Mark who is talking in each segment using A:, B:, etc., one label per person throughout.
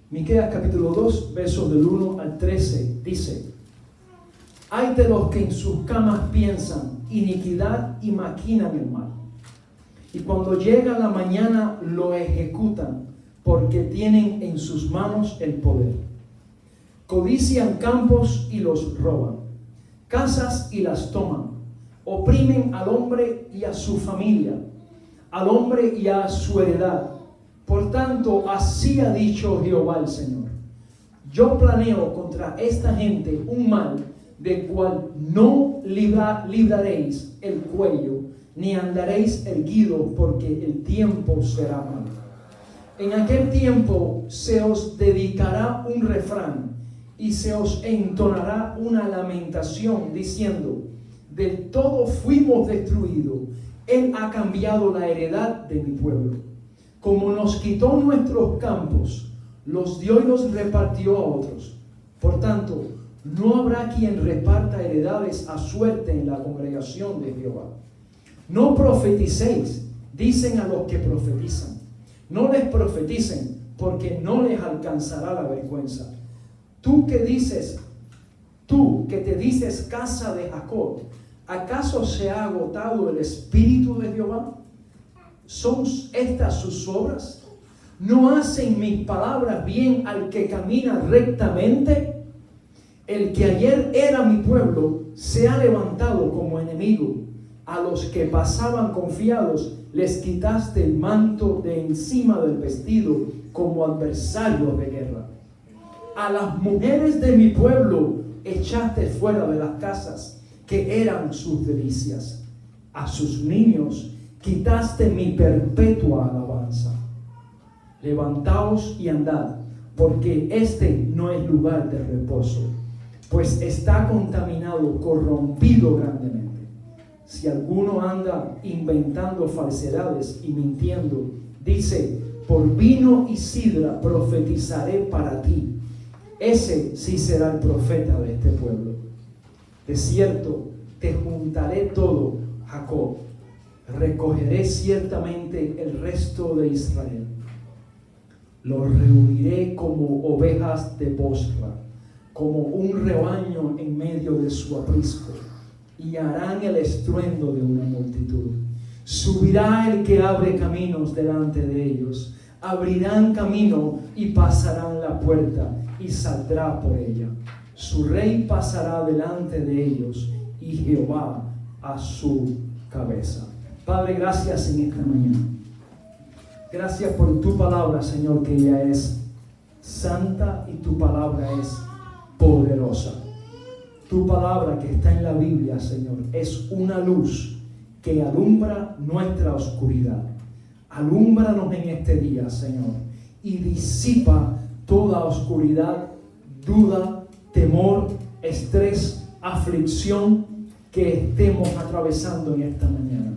A: Miqueas capítulo 2, versos del 1 al 13, dice: Hay de los que en sus camas piensan iniquidad y maquinan el mal, y cuando llega la mañana lo ejecutan, porque tienen en sus manos el poder. Codician campos y los roban, casas y las toman, oprimen al hombre y a su familia, al hombre y a su heredad. Por tanto, así ha dicho Jehová el Señor: yo planeo contra esta gente un mal del cual no libraréis el cuello, ni andaréis erguidos, porque el tiempo será malo. En aquel tiempo se os dedicará un refrán y se os entonará una lamentación, diciendo: del todo fuimos destruidos, Él ha cambiado la heredad de mi pueblo. Como nos quitó nuestros campos, los dio y los repartió a otros. Por tanto, no habrá quien reparta heredades a suerte en la congregación de Jehová. No profeticéis, dicen a los que profetizan. No les profeticen, porque no les alcanzará la vergüenza. Tú que te dices casa de Jacob, ¿acaso se ha agotado el espíritu de Jehová? ¿Son estas sus obras? ¿No hacen mis palabras bien al que camina rectamente? El que ayer era mi pueblo se ha levantado como enemigo. A los que pasaban confiados les quitaste el manto de encima del vestido como adversarios de guerra. A las mujeres de mi pueblo echaste fuera de las casas que eran sus delicias. A sus niños quitaste mi perpetua alabanza. Levantaos y andad, porque este no es lugar de reposo, pues está contaminado, corrompido grandemente. Si alguno anda inventando falsedades y mintiendo, dice: por vino y sidra profetizaré para ti. Ese sí será el profeta de este pueblo. De cierto, te juntaré todo, Jacob. Recogeré ciertamente el resto de Israel. Los reuniré como ovejas de Bosra, como un rebaño en medio de su aprisco, y harán el estruendo de una multitud. Subirá el que abre caminos delante de ellos. Abrirán camino y pasarán la puerta, y saldrá por ella. Su rey pasará delante de ellos, y Jehová a su cabeza. Padre, gracias en esta mañana. Gracias por tu palabra, Señor, que ella es santa y tu palabra es poderosa. Tu palabra que está en la Biblia, Señor, es una luz que alumbra nuestra oscuridad. Alúmbranos en este día, Señor, y disipa toda oscuridad, duda, temor, estrés, aflicción que estemos atravesando en esta mañana.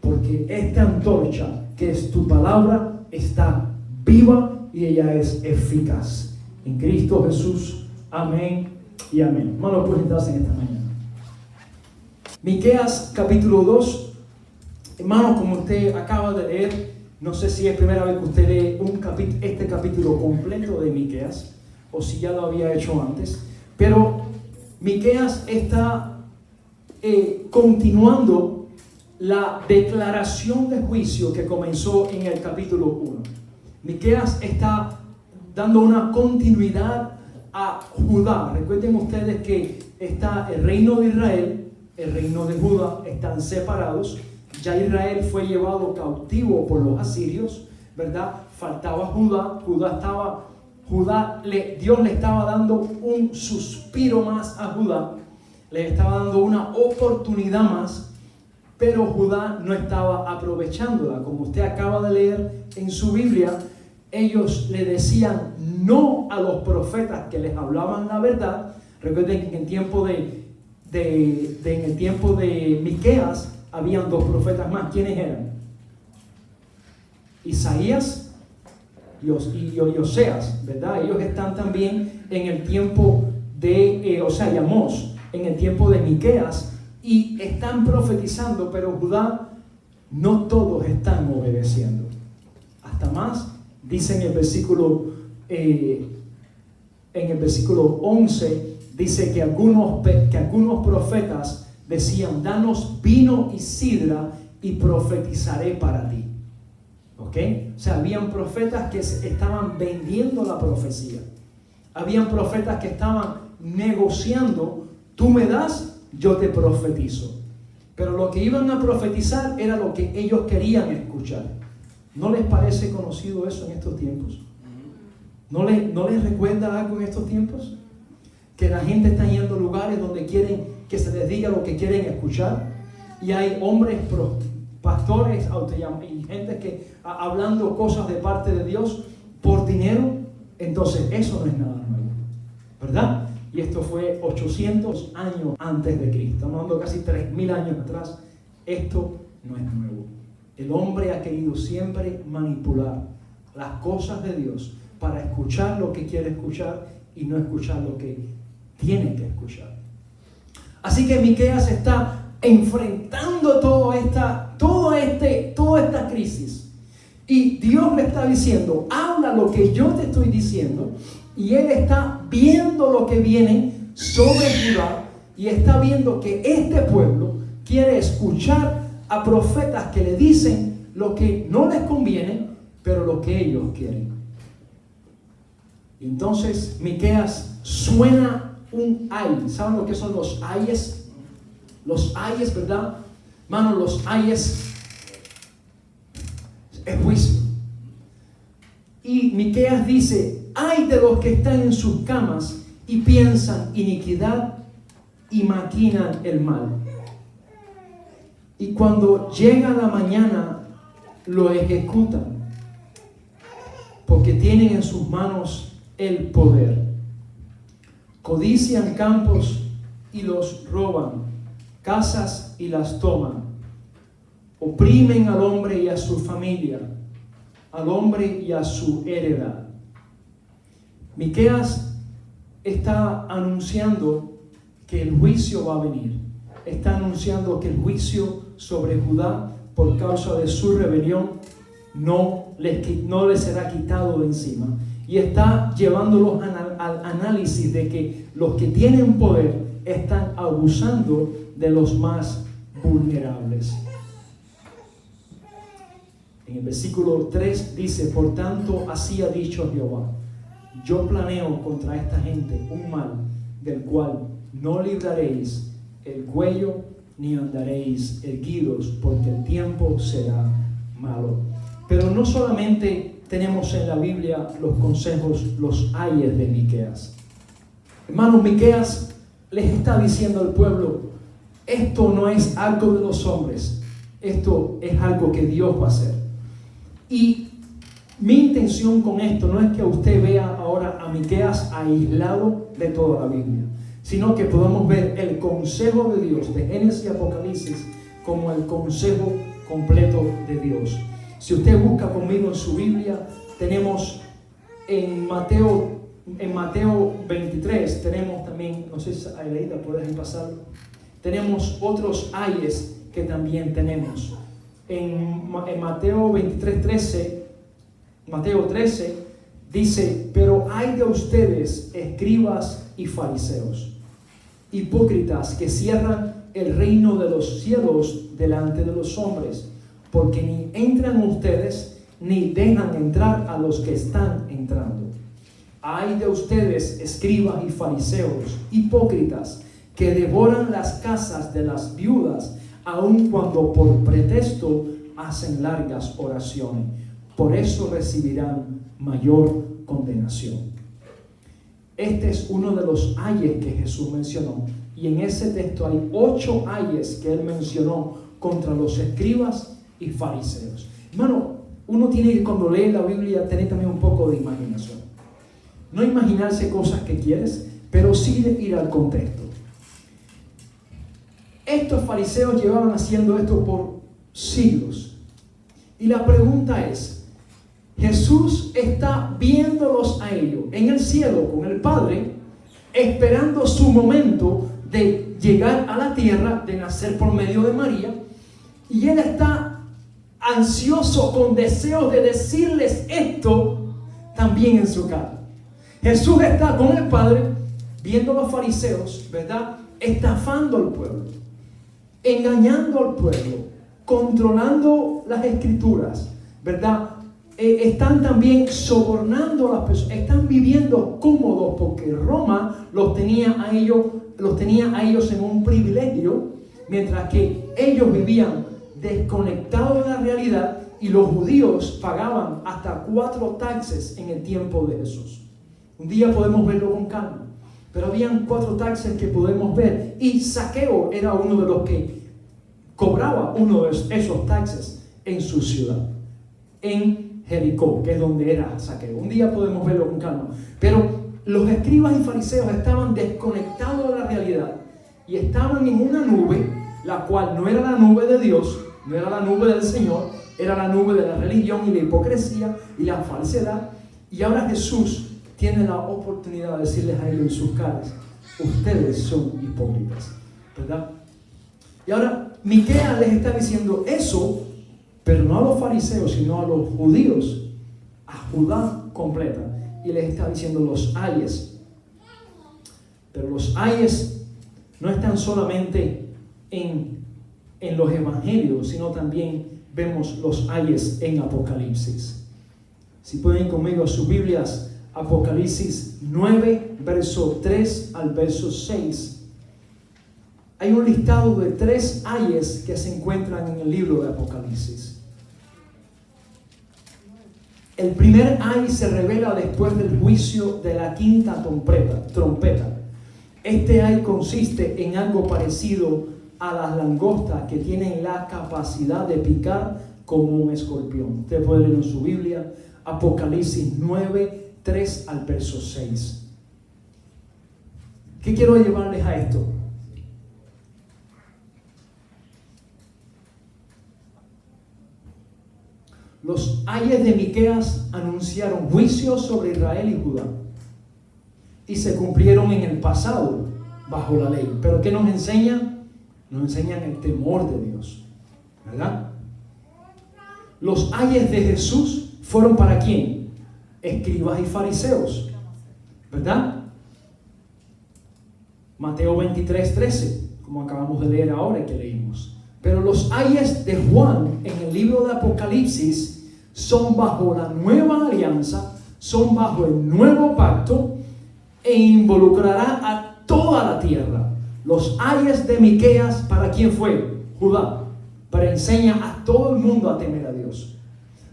A: Porque esta antorcha, que es tu palabra, está viva y ella es eficaz. En Cristo Jesús, amén y amén. Hermanos, pues estás en esta mañana. Miqueas capítulo 2. Hermanos, como usted acaba de leer, no sé si es primera vez que usted lee este capítulo completo de Miqueas, o si ya lo había hecho antes, pero Miqueas está continuando la declaración de juicio que comenzó en el capítulo 1. Miqueas está dando una continuidad a Judá. Recuerden ustedes que está el reino de Israel, el reino de Judá, están separados. Ya Israel fue llevado cautivo por los asirios, ¿verdad? Faltaba Judá. Dios le estaba dando un suspiro más a Judá, le estaba dando una oportunidad más, pero Judá no estaba aprovechándola. Como usted acaba de leer en su Biblia, ellos le decían no a los profetas que les hablaban la verdad. Recuerden que en el tiempo de Miqueas habían dos profetas más. ¿Quiénes eran? Isaías y Oseas, ¿verdad? Ellos están también en el tiempo de Amós, en el tiempo de Miqueas, y están profetizando, pero Judá no todos están obedeciendo. Hasta más, dice en el versículo en el versículo 11, dice que algunos profetas decían: danos vino y sidra y profetizaré para ti. ¿Ok? O sea, habían profetas que estaban vendiendo la profecía. Habían profetas que estaban negociando: tú me das, yo te profetizo. Pero lo que iban a profetizar era lo que ellos querían escuchar. ¿No les parece conocido eso en estos tiempos? ¿No les recuerda algo en estos tiempos? Que la gente está yendo a lugares donde quieren que se les diga lo que quieren escuchar. Y hay hombres, pastores y gente que hablando cosas de parte de Dios por dinero. Entonces eso no es nada nuevo, ¿verdad? Y esto fue 800 años antes de Cristo. Estamos hablando casi 3000 años atrás. Esto no es nuevo. El hombre ha querido siempre manipular las cosas de Dios para escuchar lo que quiere escuchar y no escuchar lo que tiene que escuchar. Así que Miqueas está enfrentando toda esta crisis. Y Dios le está diciendo: habla lo que yo te estoy diciendo. Y él está viendo lo que viene sobre Judá. Y está viendo que este pueblo quiere escuchar a profetas que le dicen lo que no les conviene, pero lo que ellos quieren. Y entonces Miqueas suena un ay. ¿Saben lo que son los ayes? Los ayes, ¿verdad? Hermano, los ayes es juicio. Y Miqueas dice: ay de los que están en sus camas y piensan iniquidad y maquinan el mal. Y cuando llega la mañana lo ejecutan, porque tienen en sus manos el poder. Codician campos y los roban, casas y las toman. Oprimen al hombre y a su familia, al hombre y a su heredad. Miqueas está anunciando que el juicio va a venir. Está anunciando que el juicio sobre Judá por causa de su rebelión no les será quitado de encima. Y está llevándolos al análisis de que los que tienen poder están abusando de los más vulnerables. En el versículo 3 dice: por tanto así ha dicho Jehová: yo planeo contra esta gente un mal del cual no libraréis el cuello ni andaréis erguidos, porque el tiempo será malo. Pero no solamente tenemos en la Biblia los consejos, los ayes de Miqueas. Hermanos, Miqueas les está diciendo al pueblo: esto no es algo de los hombres, esto es algo que Dios va a hacer. Y mi intención con esto no es que usted vea ahora a Miqueas aislado de toda la Biblia, sino que podamos ver el consejo de Dios de Génesis y Apocalipsis como el consejo completo de Dios. Si usted busca conmigo en su Biblia, tenemos en Mateo 23, tenemos también, no sé si Aileida puedes pasarlo, tenemos otros ayes que también tenemos. En Mateo 13 dice: pero hay de ustedes, escribas y fariseos, hipócritas, que cierran el reino de los cielos delante de los hombres, porque ni entran ustedes ni dejan entrar a los que están entrando. Ay de ustedes, escribas y fariseos, hipócritas, que devoran las casas de las viudas, aun cuando por pretexto hacen largas oraciones. Por eso recibirán mayor condenación. Este es uno de los ayes que Jesús mencionó. Y en ese texto hay 8 ayes que él mencionó contra los escribas y fariseos. Hermano, uno tiene que, cuando lee la Biblia, tener también un poco de imaginación. No imaginarse cosas que quieres, pero sí ir al contexto. Estos fariseos llevaban haciendo esto por siglos. Y la pregunta es: Jesús está viéndolos a ellos en el cielo con el Padre, esperando su momento de llegar a la tierra, de nacer por medio de María, y Él está ansioso, con deseos de decirles esto también en su cara. Jesús está con el Padre, viendo a los fariseos, ¿verdad? Estafando al pueblo, engañando al pueblo, controlando las escrituras, ¿verdad? Están también sobornando a las personas, están viviendo cómodos porque Roma los tenía a ellos en un privilegio, mientras que ellos vivían desconectados de la realidad y los judíos pagaban hasta 4 taxes en el tiempo de Jesús. Un día podemos verlo con calma, pero habían 4 taxes que podemos ver y Zaqueo era uno de los que cobraba uno de esos taxes en su ciudad, en Jericó, que es donde era Zaqueo. Un día podemos verlo con calma, pero los escribas y fariseos estaban desconectados de la realidad y estaban en una nube, la cual no era la nube de Dios, no era la nube del Señor, era la nube de la religión y la hipocresía y la falsedad. Y ahora Jesús tiene la oportunidad de decirles a ellos en sus caras: ustedes son hipócritas, ¿verdad? Y ahora Miqueas les está diciendo eso, pero no a los fariseos, sino a los judíos, a Judá completa. Y les está diciendo los ayes. Pero los ayes no están solamente en los evangelios, sino también vemos los ayes en Apocalipsis. Si pueden ir conmigo a sus Biblias, Apocalipsis 9, verso 3 al verso 6. Hay un listado de 3 ayes que se encuentran en el libro de Apocalipsis. El primer ay se revela después del juicio de la 5ª trompeta. Este ay consiste en algo parecido a las langostas que tienen la capacidad de picar como un escorpión. Usted puede leer en su Biblia Apocalipsis 9, 3 al verso 6. ¿Qué quiero llevarles a esto? Los ayes de Miqueas anunciaron juicios sobre Israel y Judá y se cumplieron en el pasado bajo la ley. ¿Pero qué nos enseñan? Nos enseñan el temor de Dios, ¿verdad? Los ayes de Jesús fueron ¿para quién? Escribas y fariseos, ¿verdad? Mateo 23, 13, como acabamos de leer ahora y que leímos. Pero los ayes de Juan en el libro de Apocalipsis son bajo la nueva alianza, son bajo el nuevo pacto e involucrará a toda la tierra. Los ayes de Miqueas, ¿para quién fue? Judá, pero enseña a todo el mundo a temer a Dios.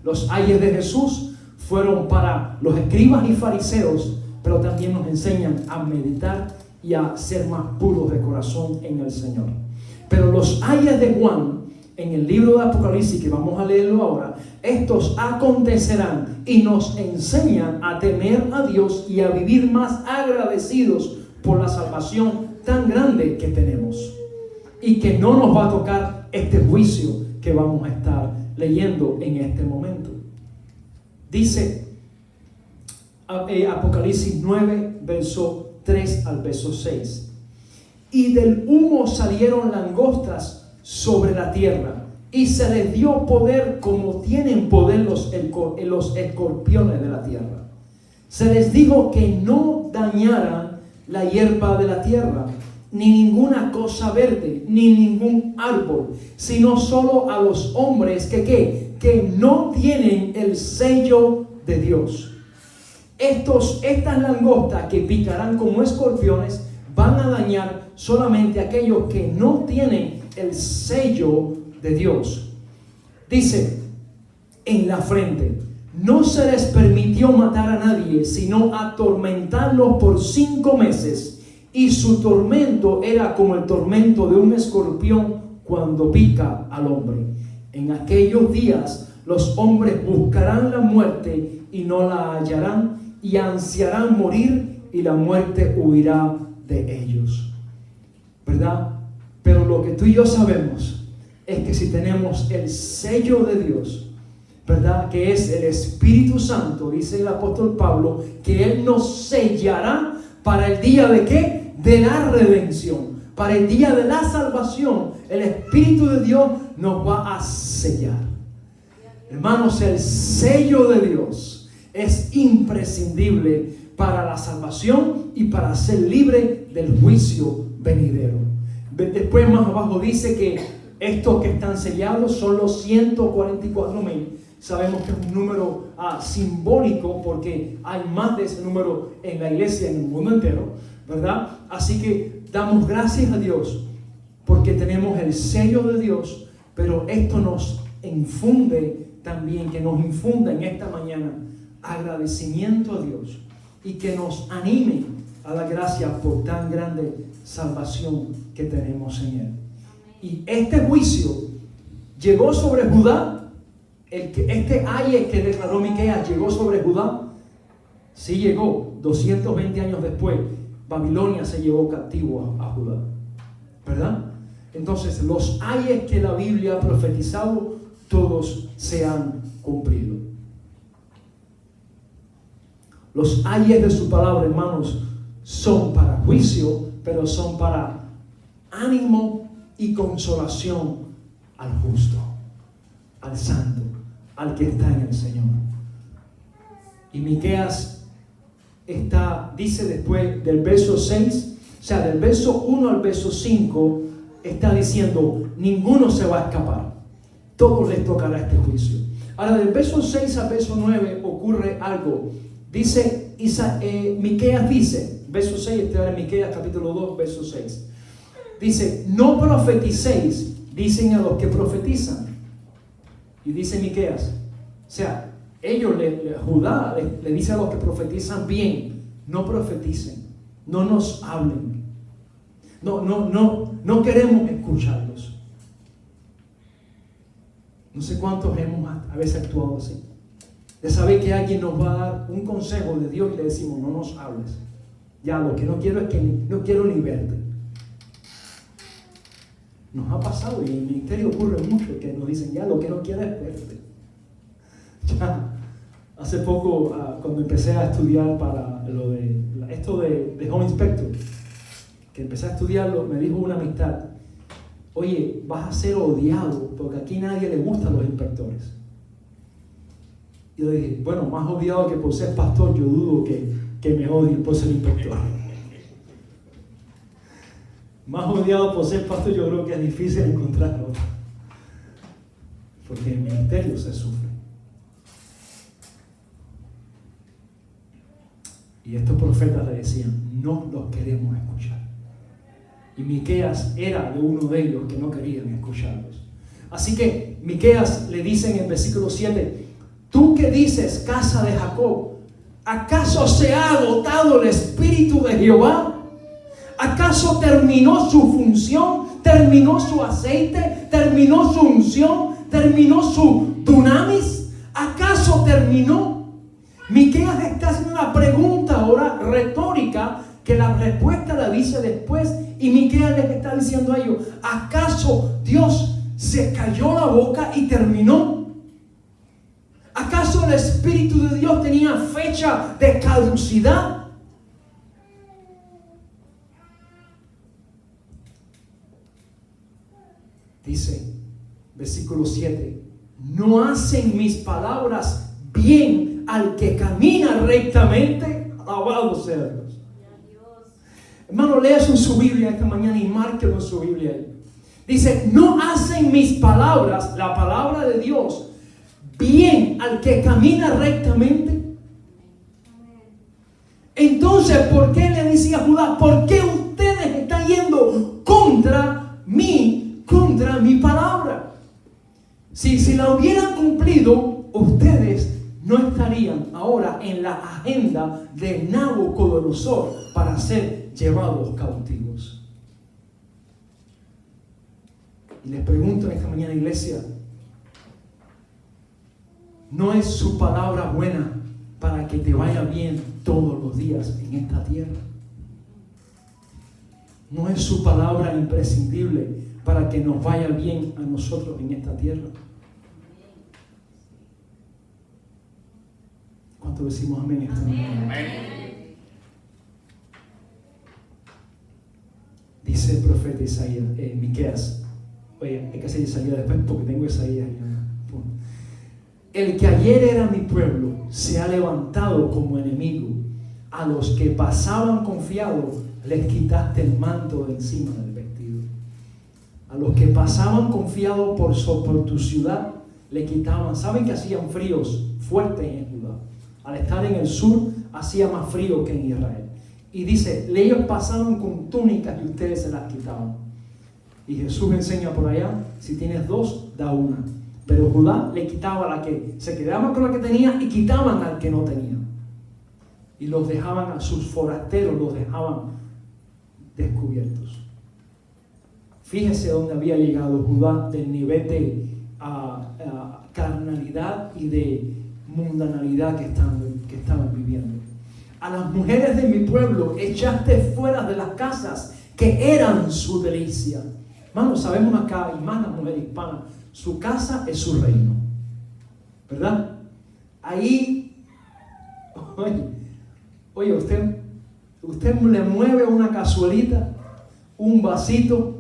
A: Los ayes de Jesús fueron para los escribas y fariseos, pero también nos enseñan a meditar y a ser más puros de corazón en el Señor. Pero los ayes de Juan en el libro de Apocalipsis, que vamos a leerlo ahora, estos acontecerán y nos enseñan a temer a Dios y a vivir más agradecidos por la salvación tan grande que tenemos, y que no nos va a tocar este juicio que vamos a estar leyendo en este momento. Dice Apocalipsis 9, verso 3 al verso 6: y del humo salieron langostas sobre la tierra, y se les dio poder como tienen poder los escorpiones de la tierra. Se les dijo que no dañaran la hierba de la tierra, ni ninguna cosa verde, ni ningún árbol, sino solo a los hombres que no tienen el sello de Dios. Estas langostas que picarán como escorpiones van a dañar solamente a aquellos que no tienen el sello de Dios. Dice en la frente: no se les permitió matar a nadie, sino atormentarlos por 5 meses, y su tormento era como el tormento de un escorpión cuando pica al hombre. En aquellos días los hombres buscarán la muerte y no la hallarán, y ansiarán morir, y la muerte huirá de ellos. ¿Verdad? Pero lo que tú y yo sabemos es que si tenemos el sello de Dios, ¿verdad?, que es el Espíritu Santo, dice el apóstol Pablo, que Él nos sellará para el día de ¿qué? De la redención, para el día de la salvación. El Espíritu de Dios nos va a sellar. Hermanos, el sello de Dios es imprescindible para la salvación y para ser libre del juicio venidero. Después más abajo dice que estos que están sellados son los 144,000. Sabemos que es un número simbólico porque hay más de ese número en la iglesia, en el mundo entero, ¿verdad? Así que damos gracias a Dios porque tenemos el sello de Dios, pero esto nos infunde también, que nos infunda en esta mañana agradecimiento a Dios y que nos anime a la gracia por tan grande salvación que tenemos en Él. Y este juicio llegó sobre Judá. Este ayes que declaró Miqueas llegó sobre Judá. Sí llegó. 220 años después, Babilonia se llevó cautivo a Judá, ¿verdad? Entonces, los ayes que la Biblia ha profetizado, todos se han cumplido. Los ayes de su palabra, hermanos, son para juicio, pero son para ánimo y consolación al justo, al santo, al que está en el Señor. Y Miqueas dice después del verso 6, o sea, del verso 1 al verso 5, está diciendo, ninguno se va a escapar, todos les tocará este juicio. Ahora, del verso 6 al verso 9 ocurre algo. Dice, Miqueas dice, verso 6, este es Miqueas capítulo 2, verso 6. Dice, no profeticéis, dicen a los que profetizan. Y dice Miqueas, o sea, Judá le dice a los que profetizan bien, no profeticen, no nos hablen. No queremos escucharlos. No sé cuántos hemos a veces actuado así. De saber que alguien nos va a dar un consejo de Dios y le decimos, no nos hables. Ya, lo que no quiero es que no quiero ni verte. Nos ha pasado y en el ministerio ocurre mucho que nos dicen, ya, lo que no quiero es verte. Ya, hace poco, cuando empecé a estudiar para esto de Home Inspector, que empecé a estudiarlo, me dijo una amistad, oye, vas a ser odiado porque aquí nadie le gustan los inspectores. Y yo dije, bueno, más odiado que por ser pastor, yo dudo que me odien por ser inspector. Más odiado por ser pastor, yo creo que es difícil encontrar otro. Porque en el ministerio se sufre. Y estos profetas le decían, no los queremos escuchar. Y Miqueas era de uno de ellos que no querían escucharlos. Así que Miqueas le dice en el versículo 7, tú que dices, casa de Jacob, ¿acaso se ha agotado el espíritu de Jehová? ¿Acaso terminó su función? ¿Terminó su aceite? ¿Terminó su unción? ¿Terminó su dunamis? ¿Acaso terminó? Miqueas está haciendo una pregunta ahora retórica que la respuesta la dice después, y Miqueas les está diciendo a ellos, ¿acaso Dios se cayó la boca y terminó? ¿Acaso el Espíritu de Dios tenía fecha de caducidad? Dice, versículo 7, ¿no hacen mis palabras bien al que camina rectamente? Alabado sea Dios. Hermano, lea en su Biblia esta mañana y márquelo en su Biblia. Dice, ¿no hacen mis palabras, la palabra de Dios, bien al que camina rectamente? Entonces, ¿por qué le decía a Judá? ¿Por qué ustedes están yendo contra mi palabra? Si la hubieran cumplido, ustedes no estarían ahora en la agenda de Nabucodonosor para ser llevados cautivos. Y les pregunto en esta mañana, iglesia, ¿no es su palabra buena para que te vaya bien todos los días en esta tierra? ¿No es su palabra imprescindible para que nos vaya bien a nosotros en esta tierra? ¿Cuánto decimos amén esta mañana? Dice el profeta Isaías, Miqueas. Oye, hay que hacer Isaías después porque tengo Isaías. El que ayer era mi pueblo se ha levantado como enemigo. a los que pasaban confiados les quitaste el manto de encima del vestido. A los que pasaban confiados por tu ciudad le quitaban. Saben que hacían fríos fuertes en Judá. Al estar en el sur hacía más frío que en Israel. Y dice, ellos pasaban con túnicas y ustedes se las quitaban. Y Jesús enseña por allá, si tienes dos, da una. Pero Judá le quitaba la que, se quedaba con la que tenía y quitaban al que no tenía. Y los dejaban a sus forasteros, los dejaban descubiertos. Fíjese dónde había llegado Judá del nivel de carnalidad y de mundanalidad que estaban viviendo. A las mujeres de mi pueblo echaste fuera de las casas que eran su delicia. Hermanos, sabemos acá, y más las mujeres hispanas, su casa es su reino, ¿verdad? Ahí, oye, usted le mueve una cazuelita, un vasito.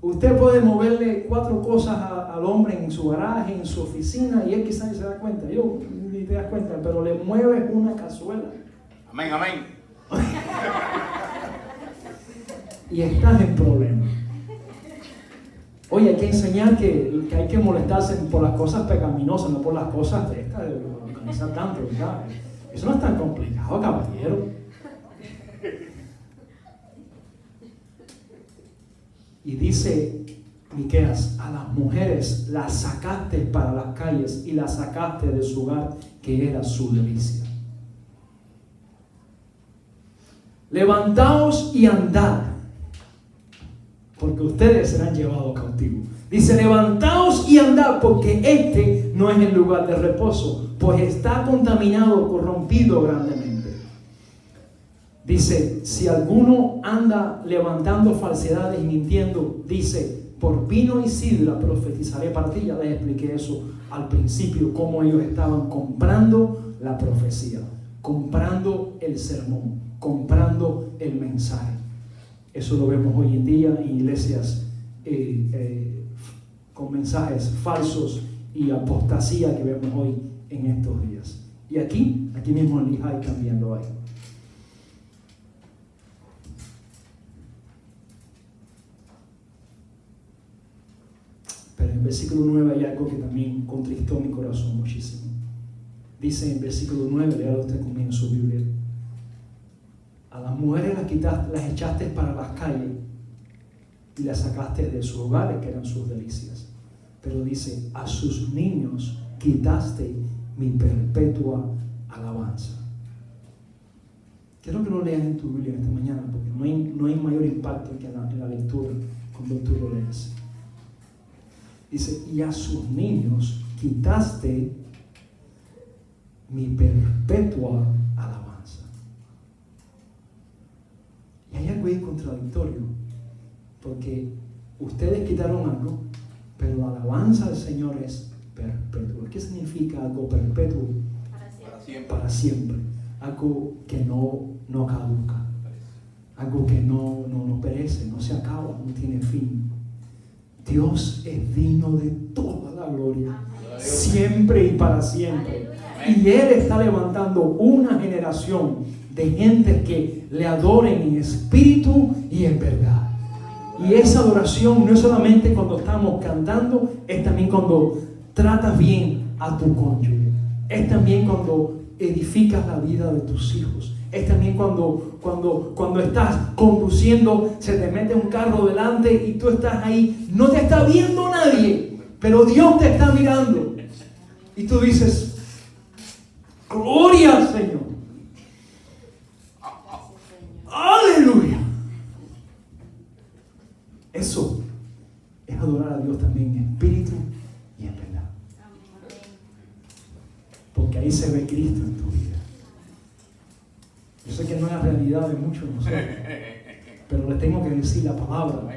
A: Usted puede moverle 4 cosas al hombre en su garaje, en su oficina, y él quizás se da cuenta. Yo ni te das cuenta, pero le mueves una cazuela.
B: Amén, amén.
A: Y estás en problemas. Oye, hay que enseñar que hay que molestarse por las cosas pecaminosas, no por las cosas de estas, de organizar tanto, ¿verdad? Eso no es tan complicado, caballero. Y dice Miqueas, a las mujeres las sacaste para las calles y las sacaste de su hogar, que era su delicia. Levantaos y andad, porque ustedes serán llevados cautivos. Dice, levantaos y andad, porque este no es el lugar de reposo, pues está contaminado, corrompido grandemente. Dice, si alguno anda levantando falsedades y mintiendo, dice, por vino y sidra profetizaré para ti. Ya les expliqué eso al principio, cómo ellos estaban comprando la profecía, comprando el sermón, comprando el mensaje. Eso lo vemos hoy en día en iglesias con mensajes falsos y apostasía que vemos hoy en estos días. Y aquí mismo en Lehigh cambiando ahí. Pero en versículo 9 hay algo que también contristó mi corazón muchísimo. Dice en versículo 9, léalo usted conmigo en su Biblia. A las mujeres las echaste para las calles y las sacaste de sus hogares, que eran sus delicias. Pero dice, a sus niños quitaste mi perpetua alabanza. Quiero que lo leas en tu Biblia esta mañana, porque no hay mayor impacto que en la lectura cuando tú lo lees. Dice, y a sus niños quitaste mi perpetua alabanza. Y hay algo ahí contradictorio, porque ustedes quitaron algo, pero la alabanza del Señor es perpetua. ¿Qué significa algo perpetuo?
B: Para siempre.
A: Para siempre. Algo que no caduca. Algo que no perece, no se acaba, no tiene fin. Dios es digno de toda la gloria, siempre y para siempre. Y Él está levantando una generación de gente que le adoren en espíritu y en verdad. Y esa adoración no es solamente cuando estamos cantando, es también cuando tratas bien a tu cónyuge. Es también cuando edificas la vida de tus hijos. Es también cuando estás conduciendo, se te mete un carro delante y tú estás ahí, no te está viendo nadie, pero Dios te está mirando. Y tú dices, gloria al Señor. Aleluya. Eso es adorar a Dios también en espíritu y en verdad. Porque ahí se ve Cristo en tu vida. Yo sé que no es la realidad de muchos de nosotros, pero les tengo que decir la palabra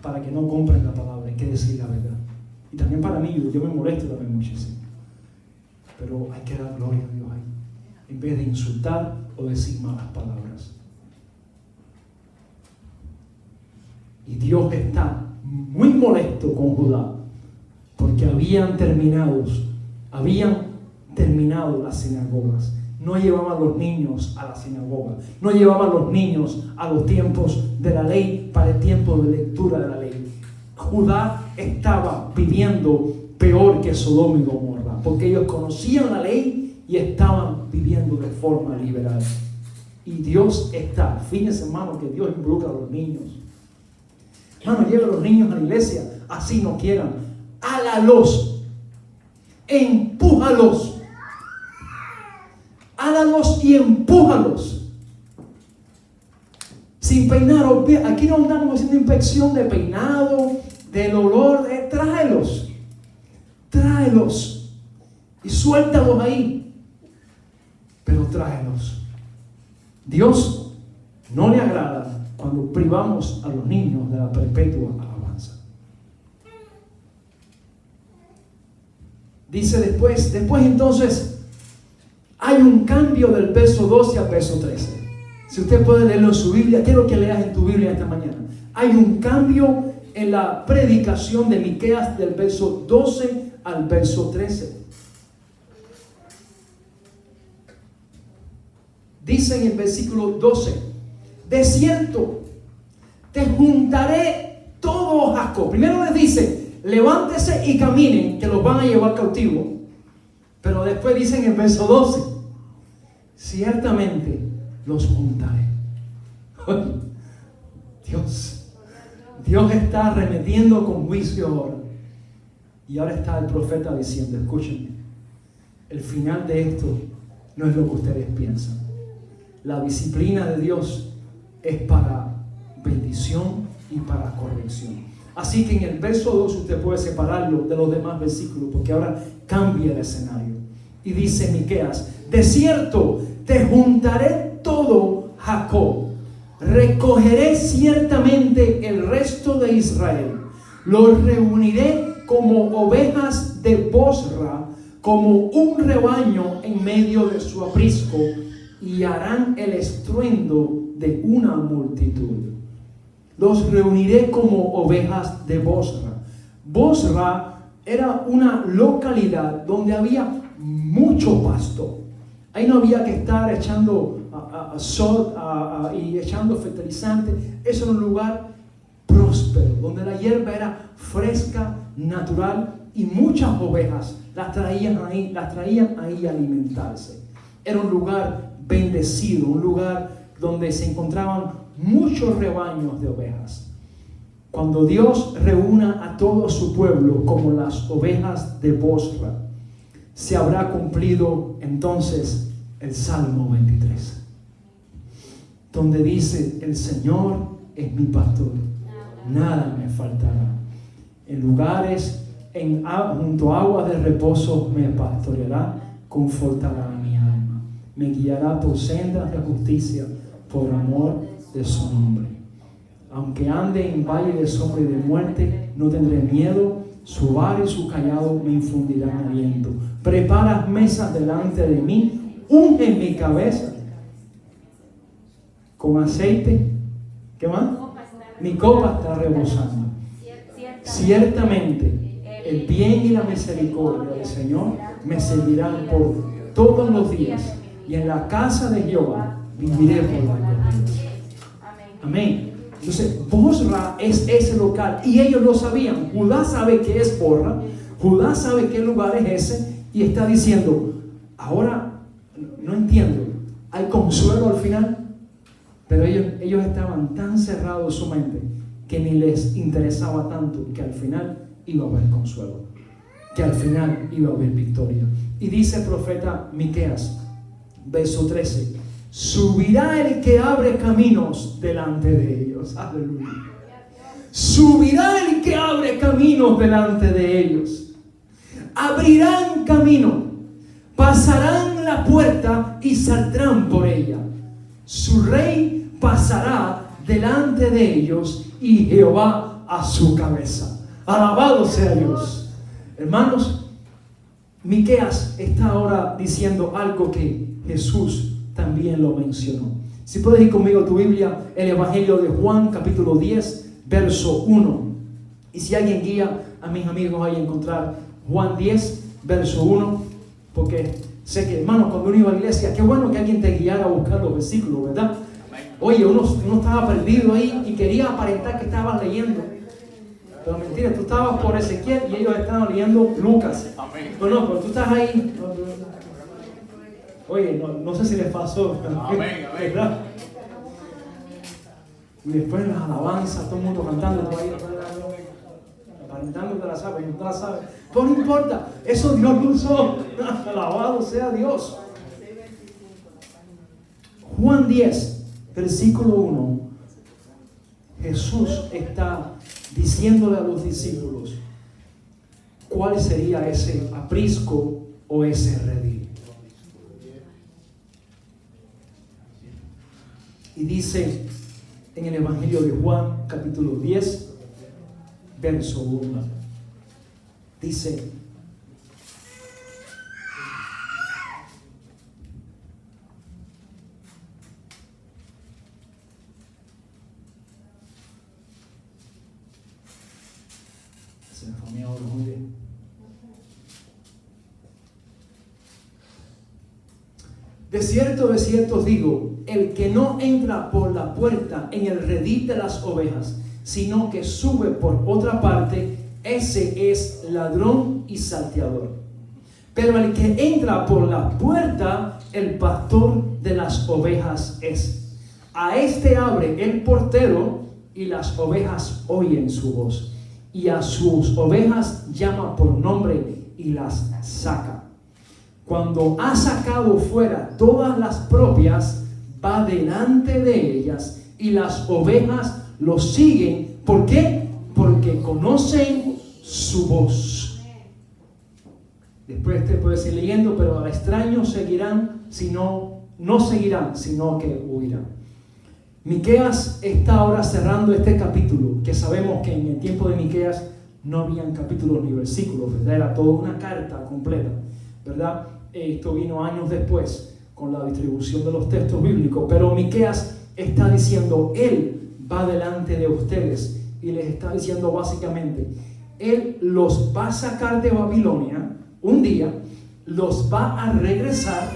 A: para que no compren la palabra. Hay que decir la verdad. Y también para mí, yo me molesto también muchísimo. Pero hay que dar gloria a Dios ahí, en vez de insultar o decir malas palabras. Y Dios está muy molesto con Judá, porque habían terminado las sinagogas. No llevaban los niños a la sinagoga. No llevaban los niños a los tiempos de la ley para el tiempo de lectura de la ley. Judá estaba viviendo peor que Sodoma y Gomorra, porque ellos conocían la ley y estaban viviendo de forma liberal. Y Dios está, fíjense hermano, que Dios involucra a los niños. Hermano, lleva a los niños a la iglesia, así no quieran. Hálalos, empújalos. Hálalos y empújalos. Sin peinar, aquí no andamos haciendo inspección de peinado, del olor, tráelos. Tráelos y suéltalos ahí. Pero tráelos. Dios no le agrada cuando privamos a los niños de la perpetua alabanza. Dice después entonces, hay un cambio del verso 12 al verso 13. Si usted puede leerlo en su Biblia, quiero que leas en tu Biblia esta mañana. Hay un cambio en la predicación de Miqueas del verso 12 al verso 13. Dice en el versículo 12: de cierto, te juntaré todo Jacob. Primero les dice, levántese y caminen, que los van a llevar cautivo. Pero después dice en el verso 12, ciertamente los juntaré. Dios está arremetiendo con juicio ahora. Y ahora está el profeta diciendo, escúchenme, el final de esto no es lo que ustedes piensan. La disciplina de Dios es para bendición y para corrección. Así que en el verso 2 usted puede separarlo de los demás versículos, porque ahora cambia el escenario. Y dice Miqueas, de cierto, te juntaré todo Jacob, recogeré ciertamente el resto de Israel, los reuniré como ovejas de Bosra, como un rebaño en medio de su aprisco, y harán el estruendo de una multitud. Los reuniré como ovejas de Bosra. Bosra era una localidad donde había mucho pasto. Ahí no había que estar echando sol y echando fertilizante. Eso era un lugar próspero, donde la hierba era fresca, natural, y muchas ovejas las traían ahí a alimentarse. Era un lugar bendecido, un lugar donde se encontraban muchos rebaños de ovejas. Cuando Dios reúna a todo su pueblo como las ovejas de Bosra, se habrá cumplido entonces el Salmo 23, donde dice, el Señor es mi pastor, nada me faltará. En lugares, junto a aguas de reposo me pastoreará, confortará a mi alma. Me guiará por sendas de justicia, por amor de su nombre. Aunque ande en valle de sombra y de muerte, no tendré miedo. Su vara y su callado me infundirán aliento. Preparas mesas delante de mí, unge mi cabeza con aceite. ¿Qué más? Mi copa está rebosando. Ciertamente, el bien y la misericordia del Señor me seguirán por todos los días, y en la casa de Jehová viviré por largos días. Amén. Entonces, Bosra es ese local, y ellos lo sabían. Judá sabe que es Bosra, Judá sabe qué lugar es ese, y está diciendo, ahora no entiendo, ¿hay consuelo al final? Pero ellos estaban tan cerrados en su mente que ni les interesaba tanto, que al final iba a haber consuelo, que al final iba a haber victoria. Y dice el profeta Miqueas, verso 13, subirá el que abre caminos delante de ellos. Aleluya. Subirá el que abre caminos delante de ellos. Abrirán camino, pasarán la puerta y saldrán por ella. Su rey pasará delante de ellos y Jehová a su cabeza. Alabado sea Dios. Hermanos, Miqueas está ahora diciendo algo que Jesús también lo mencionó. Si puedes ir conmigo a tu Biblia, el Evangelio de Juan, capítulo 10, verso 1. Y si alguien guía a mis amigos ahí a encontrar Juan 10, verso 1. Porque sé que, hermano, cuando uno iba a la iglesia, qué bueno que alguien te guiara a buscar los versículos, ¿verdad? Oye, uno estaba perdido ahí y quería aparentar que estabas leyendo. Pero mentira, tú estabas por Ezequiel y ellos estaban leyendo Lucas. Pero tú estás ahí. Oye, no sé si les pasó. ¿Verdad? Y después las alabanzas, todo el mundo cantando, todo ahí, aparentando que la sabes, no la sabes. Pero no importa, eso Dios lo usó. Alabado sea Dios. Juan 10, versículo 1. Jesús está diciéndole a los discípulos cuál sería ese aprisco o ese redil. Y dice en el Evangelio de Juan, capítulo 10, verso 1. Dice: se me fue ahora, muy bien. De cierto os digo, el que no entra por la puerta en el redil de las ovejas, sino que sube por otra parte, ese es ladrón y salteador. Pero el que entra por la puerta, el pastor de las ovejas es. A este abre el portero, y las ovejas oyen su voz. Y a sus ovejas llama por nombre y las saca. Cuando ha sacado fuera todas las propias, va delante de ellas, y las ovejas lo siguen. ¿Por qué? Porque conocen su voz. Después te puedes seguir leyendo, pero al extraño seguirán, no seguirán, sino que huirán. Miqueas está ahora cerrando este capítulo, que sabemos que en el tiempo de Miqueas no habían capítulos ni versículos, ¿verdad? Era toda una carta completa, ¿verdad? Esto vino años después con la distribución de los textos bíblicos, pero Miqueas está diciendo, Él va delante de ustedes, y les está diciendo básicamente, Él los va a sacar de Babilonia un día, los va a regresar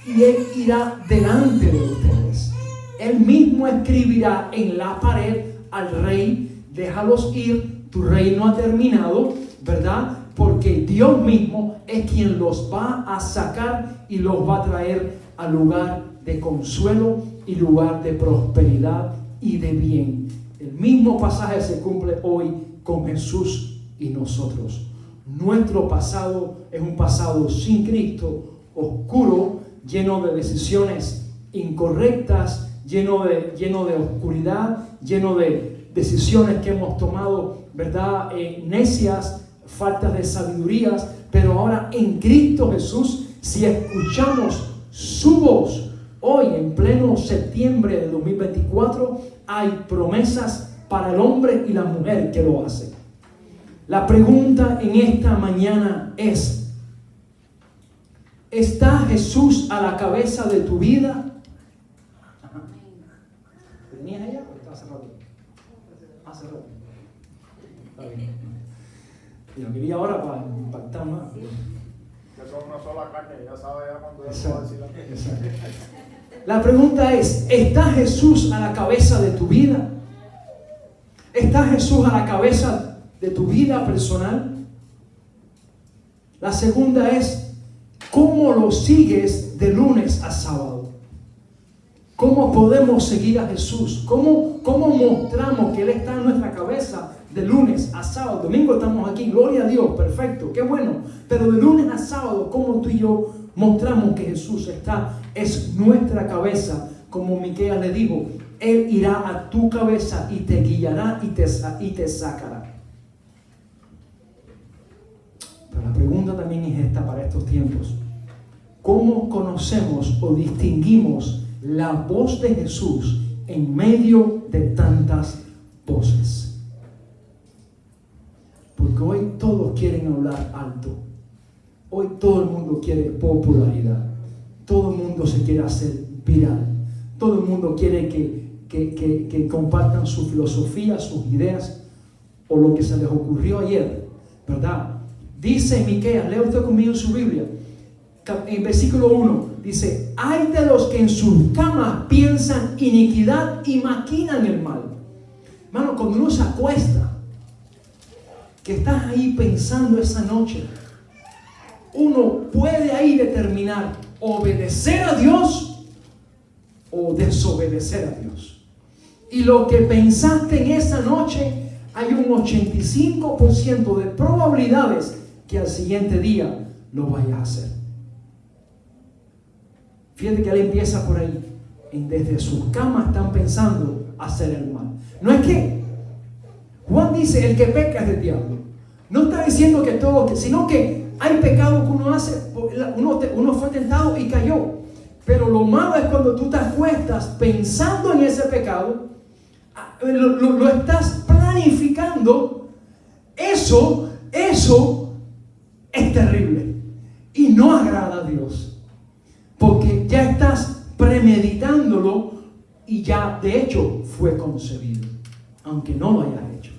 A: y Él irá delante de ustedes. Él mismo escribirá en la pared al rey: déjalos ir, tu reino ha terminado, ¿verdad? Porque Dios mismo es quien los va a sacar y los va a traer al lugar de consuelo y lugar de prosperidad y de bien. El mismo pasaje se cumple hoy con Jesús y nosotros. Nuestro pasado es un pasado sin Cristo, oscuro, lleno de decisiones incorrectas, lleno de oscuridad, lleno de decisiones que hemos tomado, ¿verdad? Necias, faltas de sabidurías. Pero ahora en Cristo Jesús, si escuchamos su voz, hoy en pleno septiembre de 2024, hay promesas para el hombre y la mujer que lo hacen. La pregunta en esta mañana es: ¿está Jesús a la cabeza de tu vida? ¿Tenías allá o está hace rato? Hace rato. Está bien. Yo quería ahora para impactar más.
C: Que son una sola carne, ya sabe ya cuando ya va a decir la...
A: La pregunta es: ¿está Jesús a la cabeza de tu vida? ¿Está Jesús a la cabeza de tu vida personal? La segunda es: ¿cómo lo sigues de lunes a sábado? ¿Cómo podemos seguir a Jesús? ¿Cómo mostramos que Él está en nuestra cabeza de lunes a sábado? Domingo estamos aquí, gloria a Dios, perfecto, qué bueno. Pero de lunes a sábado, ¿cómo tú y yo mostramos que Jesús es nuestra cabeza? Como Miqueas le dijo, Él irá a tu cabeza y te guiará y te sacará. Pero la pregunta también es esta para estos tiempos: ¿cómo conocemos o distinguimos la voz de Jesús en medio de tantas voces? Porque hoy todos quieren hablar alto. Hoy todo el mundo quiere popularidad. Todo el mundo se quiere hacer viral. Todo el mundo quiere que compartan su filosofía, sus ideas o lo que se les ocurrió ayer, ¿verdad? Dice Miqueas, lea usted conmigo en su Biblia, En versículo 1 dice: hay de los que en sus camas piensan iniquidad y maquinan el mal. Hermano, cuando uno se acuesta, que estás ahí pensando esa noche, uno puede ahí determinar obedecer a Dios o desobedecer a Dios. Y lo que pensaste en esa noche, hay un 85% de probabilidades que al siguiente día lo vayas a hacer. Fíjate que él empieza por ahí. Desde sus camas están pensando hacer el mal. No es que Juan dice: el que peca es del diablo. No está diciendo que todo, sino que hay pecado que uno hace. Uno fue tentado y cayó. Pero lo malo es cuando tú te acuestas pensando en ese pecado, lo estás planificando. Eso es terrible y no agrada a Dios, porque ya estás premeditándolo y ya de hecho fue concebido, aunque no lo hayas hecho.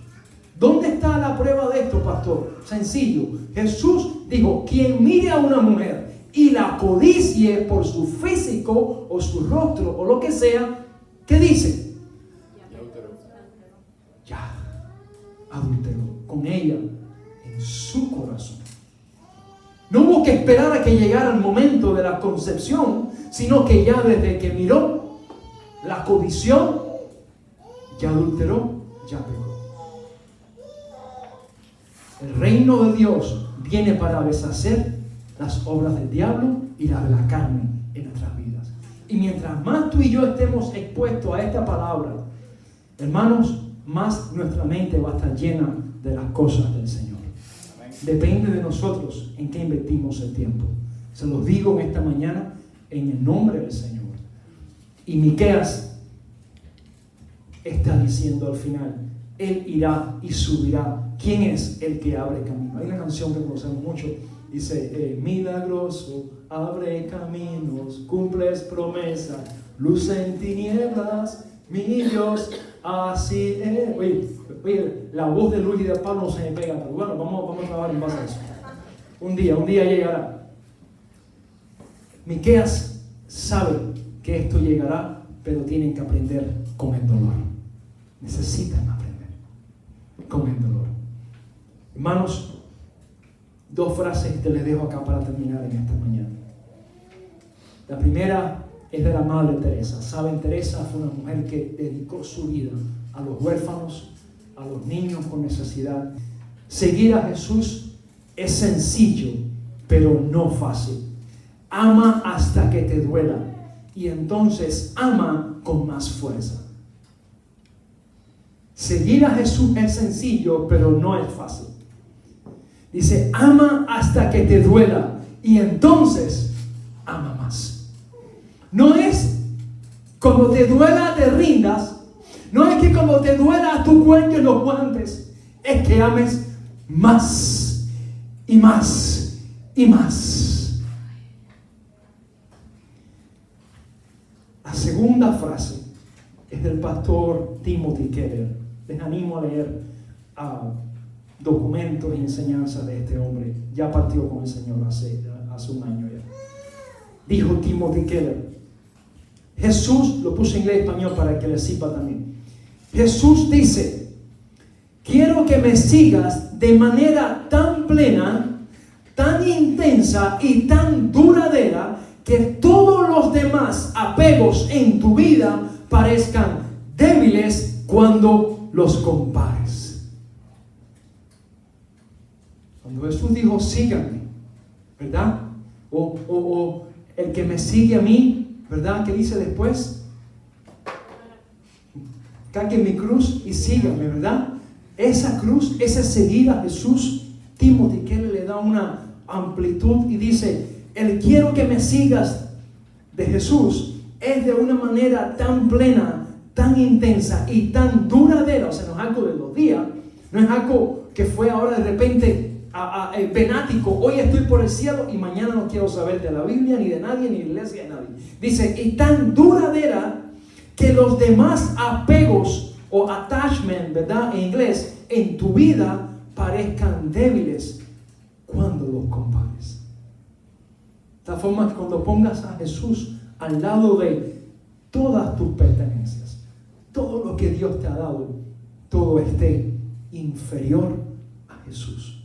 A: ¿Dónde está la prueba de esto, pastor? Sencillo. Jesús dijo: quien mire a una mujer y la codicie por su físico o su rostro o lo que sea, ¿qué dice? Ya adulteró con ella en su corazón. No hubo que esperar a que llegara el momento de la concepción, sino que ya desde que miró, la codició, ya adulteró, ya pecó. El reino de Dios viene para deshacer las obras del diablo y las de la carne en nuestras vidas. Y mientras más tú y yo estemos expuestos a esta palabra, hermanos, más nuestra mente va a estar llena de las cosas del Señor. Depende de nosotros en qué invertimos el tiempo. Se los digo en esta mañana en el nombre del Señor. Y Miqueas está diciendo al final: Él irá y subirá. ¿Quién es el que abre camino? Hay una canción que conocemos mucho. Dice: milagroso, abre caminos, cumples promesa, luz en tinieblas, mi Dios, así es. Oye, la voz de Luis y de Pablo no se me pega, pero bueno, vamos a trabajar en base a eso. Un día llegará. Miqueas sabe que esto llegará, pero tienen que aprender con el dolor. Necesitan aprender con el dolor. Hermanos, dos frases que les dejo acá para terminar en esta mañana. La primera es de la Madre Teresa. Saben, Teresa fue una mujer que dedicó su vida a los huérfanos, a los niños con necesidad. Seguir a Jesús es sencillo, pero no fácil. Ama hasta que te duela y entonces ama con más fuerza. Seguir a Jesús es sencillo, pero no es fácil. Dice: ama hasta que te duela y entonces ama más. No es cuando te duela te rindas. No es que cuando te duela tu cuello y los guantes. Es que ames más y más y más. La segunda frase es del pastor Timothy Keller. Les animo a leer documentos y enseñanzas de este hombre. Ya partió con el Señor hace un año ya. Dijo Timothy Keller. Jesús, lo puse en inglés y español para que le sirva también. Jesús dice: quiero que me sigas de manera tan plena, tan intensa y tan duradera que todos los demás apegos en tu vida parezcan débiles cuando los compares. Cuando Jesús dijo: síganme, ¿verdad? O el que me sigue a mí, ¿verdad? ¿Qué dice después? Cargue mi cruz y síganme, ¿verdad? Esa cruz, ese seguir a Jesús, Timothy Keller le da una amplitud y dice: el quiero que me sigas de Jesús es de una manera tan plena, tan intensa y tan duradera. O sea, no es algo de 2 días, no es algo que fue ahora de repente venático. Hoy estoy por el cielo y mañana no quiero saber de la Biblia, ni de nadie, ni de la iglesia, de nadie. Dice: y tan duradera que los demás apegos o attachment, ¿verdad? En inglés, en tu vida parezcan débiles cuando los compares. De tal forma que cuando pongas a Jesús al lado de todas tus pertenencias, todo lo que Dios te ha dado, todo esté inferior a Jesús.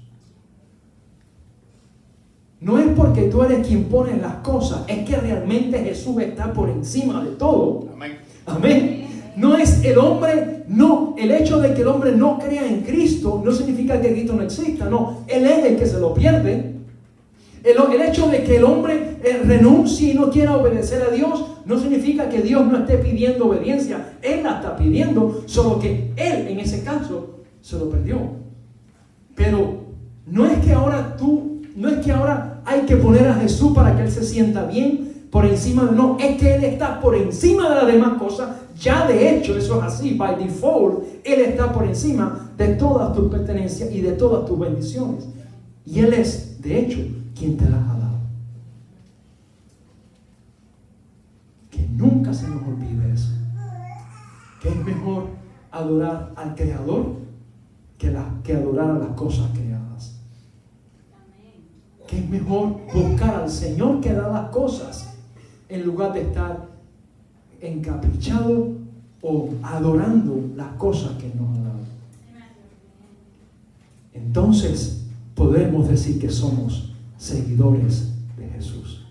A: No es porque tú eres quien pone las cosas, es que realmente Jesús está por encima de todo.
B: Amén.
A: Amén. No es el hombre, no, el hecho de que el hombre no crea en Cristo no significa que Cristo no exista, no, Él es el que se lo pierde. El hecho de que el hombre renuncie y no quiera obedecer a Dios no significa que Dios no esté pidiendo obediencia. Él la está pidiendo, solo que Él en ese caso se lo perdió. Pero no es que ahora hay que poner a Jesús para que Él se sienta bien por encima de... No, es que Él está por encima de las demás cosas. Ya de hecho eso es así, by default, Él está por encima de todas tus pertenencias y de todas tus bendiciones. Y Él es, de hecho, quien te las ha dado. Que nunca se nos olvide eso. Que es mejor adorar al Creador que adorar a las cosas creadas. Que es mejor buscar al Señor que da las cosas en lugar de estar encaprichado o adorando las cosas que nos ha dado. Entonces podemos decir que somos seguidores de Jesús.